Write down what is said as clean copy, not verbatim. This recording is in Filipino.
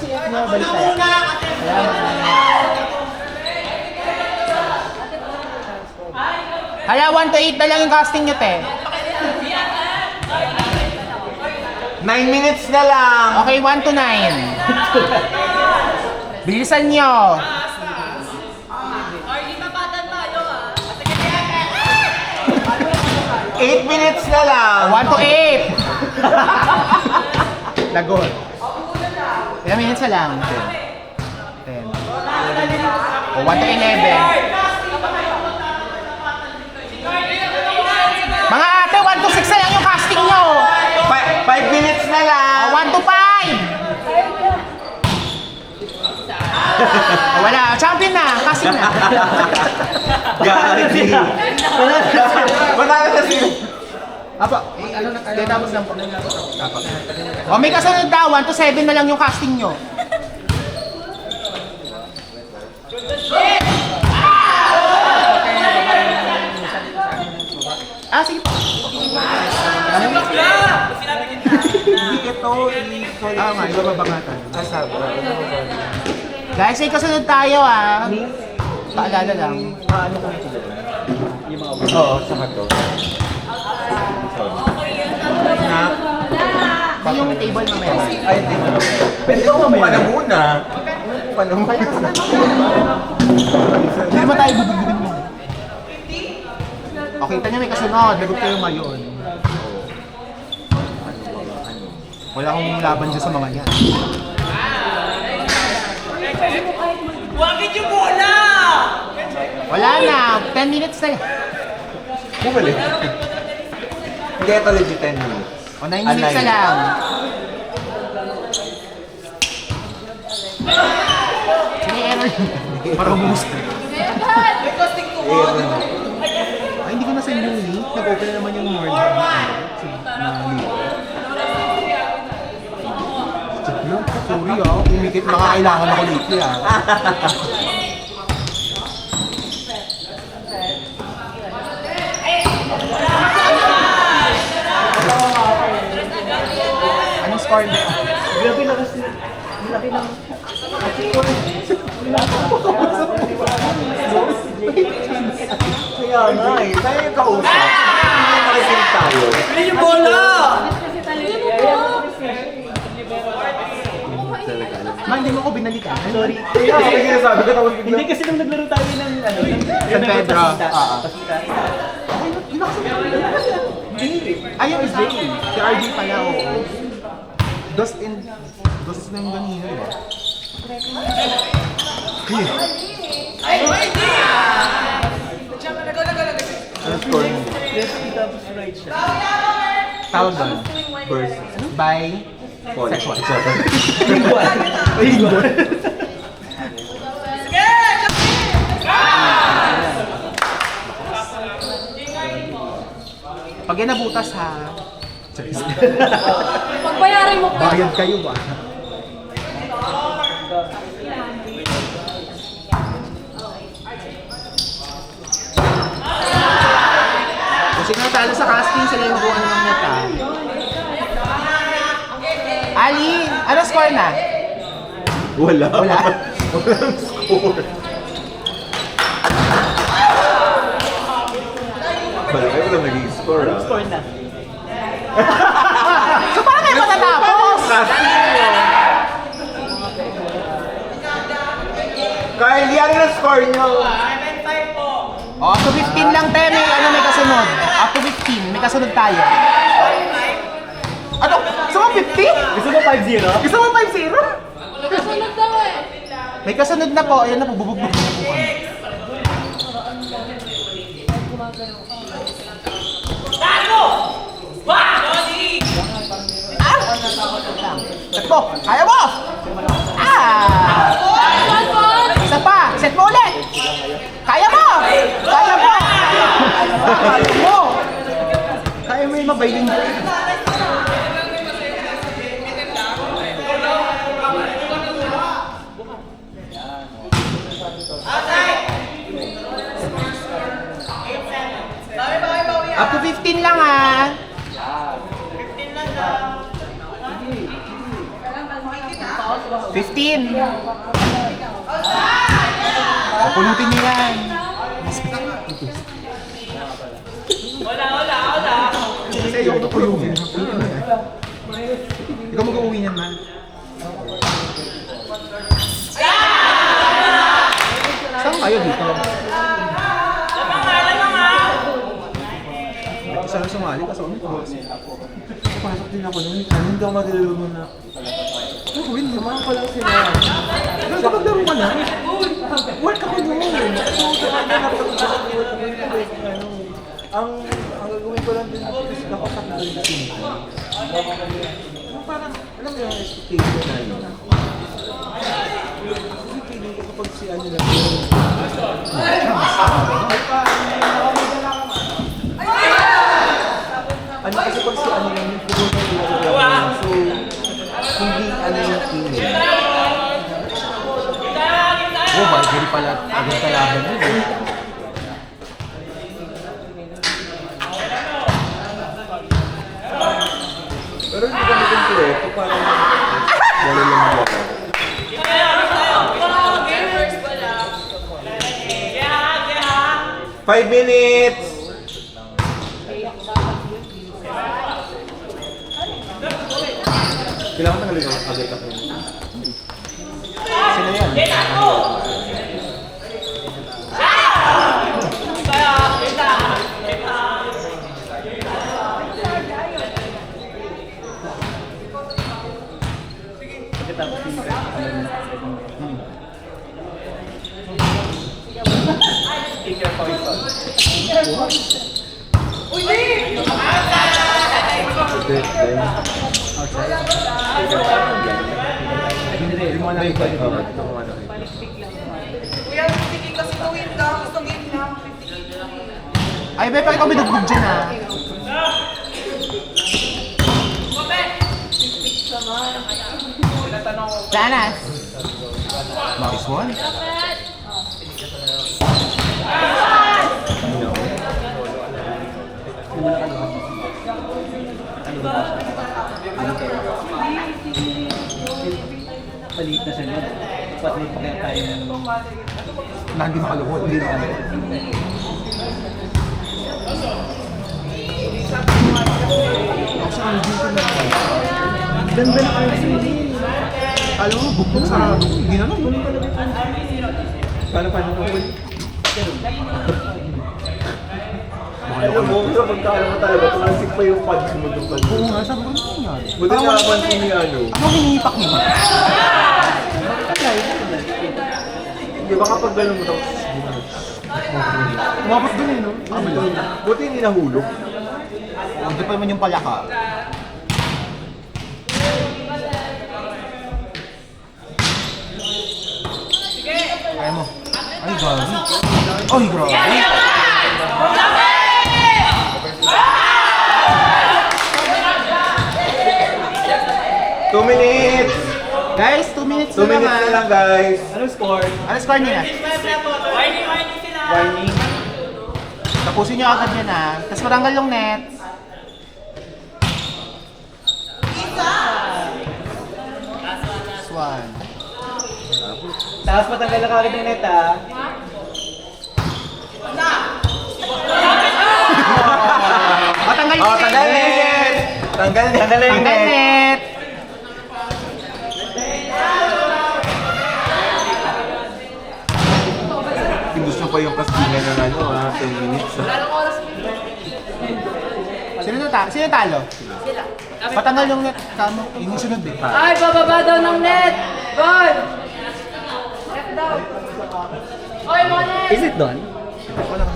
CF nyo, balik tayo. Hala, 1 to 8 na lang yung casting nyo, te. 9 minutes na lang. Okay, 1 to 9. Bilisan nyo. 8 minutes na lang. 1 to 8. Lagot. 10 minutes na lang. 10. O, 1 to 11. Mga ate, 1 to 6 na lang yung casting nyo. 5 minutes na lang. 1 to 5. Wala, champion na, casting na. Gagi. Manalo na siya. Apa, ano na kayo? Tapos lang po. O, may kasunod daw, 1 to 7 na lang yung casting nyo. Ah, sige po. Hindi ito. Ah, nga, iba babangatan. Asabra. Guys, may kasunod tayo ah. Paalala lang. Ano kung ito doon? Yung mga Oo, saka to. Hindi yung table mamaya. Ay, hindi mo. Pwede ko mamaya na muna. Paano mo? Hindi naman tayo bubugin mo. Okay, tanya may kasunod. Lagot kayo ngayon. Wala akong laban dyan sa mga yan. Wagin yung bola! Wala na. 10 minutes na yan. Bumalik. Hindi ito legit 10 minutes. O 9 minutes na lang. Sige, error. Para bumusta. Ay, hindi ko na send yung link. Nag-open na naman yung more na link. Sorry ah, kumikit makakailangan ako lately ah. Anong score na? Grabe na kasi. Laki ng... Kaya nga eh. Tayo yung kausap. Hindi makikinig tayo. Wagin yung bola! Man, hindi mo ko binalikan. Sorry. Kaya ako yung sinasabi ko tapos bigla. Hindi kasi nung naglaro tayo ng ano, San Pedro. Pasita. Ayun is Jay. Si RJ pala, oo. Dos na yung ganina, diba? Ano score mo? Left tapos right siya. Tawag doon. First. By Fall. sexual. Pag yan nabutas ha. Pagbayaran mo pa. Bayad kayo ba? Kung sino talo sa casting, sila yung buwan ng meta. Ali, ano score na? Wala. Wala. Walang score. Wala kayo wala naging score ah. Score na. So paano kayo matatapos? Kylie, ano na score nyo? Oh, up to 15 lang tayo, may kasunod. Up to 15, may kasunod tayo. Ano? Gusto mo 50? Gusto mo 5-0? Gusto mo 5-0? Kasunod daw eh. May kasunod na po, ayan na po, bubugbog na po kami. Set mo! Kaya mo! Isa pa! Set mo ulit! Kaya mo! Kaya mo! Kaya mo! Kaya mo yung mabaylin ko. Up to 15 lang ah! 15. Pulutin niyo yan. Kasi ayoko ito pulungin. Ikaw mag-uwi niyan, man. Saan kayo dito? Isa na sumali kasi ako nito. Pasok din ako nun. Hindi ako maglulunod na. Ano, win, naman ko lang sila. Nagpapaglaro ka na? Work ako nun. Ang gagawin ko lang din kasi ako sa pagkakas. Parang, alam mo yung expectation na yun. Kasi feeling ko kapag si ano lang yun. Ano kasi pag si ano lang yung pumunta yung pinag-agawa. So, hindi ano yung feeling. Oh, Marjorie pala agad kalaban yun eh. Pero hindi kami kompleto, parang wala lang mga. 5 minutes! Kailangan na naligaw agad ako. Sino yan? Pagkatapos yung take your point on. Hindi mo alam ito. Kuya, sige kasi gawin lang. Gusto game lang. Ay, be, pakita ko binugbog dyan ha. Danas. Nice one. Palit na siya nun. Palit pa kaya tayo ng... Na hindi makaluhod. Hindi na Ganda na kayo sila. Alam mo, bukbog sa ginanong. Paano ko ulit? Alam mo, pagkaalam mo talaga, tumansik pa yung pads mo doon pa. Oo nga, sabi ko naman yan. Buti nga pansin ni ano. Ako hinihipak niyo. Di ba kapag gano'n mo tapos Umabot dun eh, no? buti hindi nahulog. Hindi pa naman yung palaka. Kaya mo. Ay, grabe. Ay, grabe. Two minutes! Guys, 2 minutes 2 minutes na lang guys. Anong score? Ano score niya? Warning. Tapusin niyo agad yan ha. Tapos maranggal yung net. This one. Tapos matanggal na kagad ng net ah. Tanggal Oh, tanggal net! Tanggal net! Tanggal na yung Tanggal net. net. Gusto pa yung kastingan ng ano, 10 minutes. Sino talo? Sila. Patanggal yung net. Kamo. Yung sunod eh. Ay, bababa daw ng net! Gol! Net daw! Oy, mga net! Is it done? Ako lang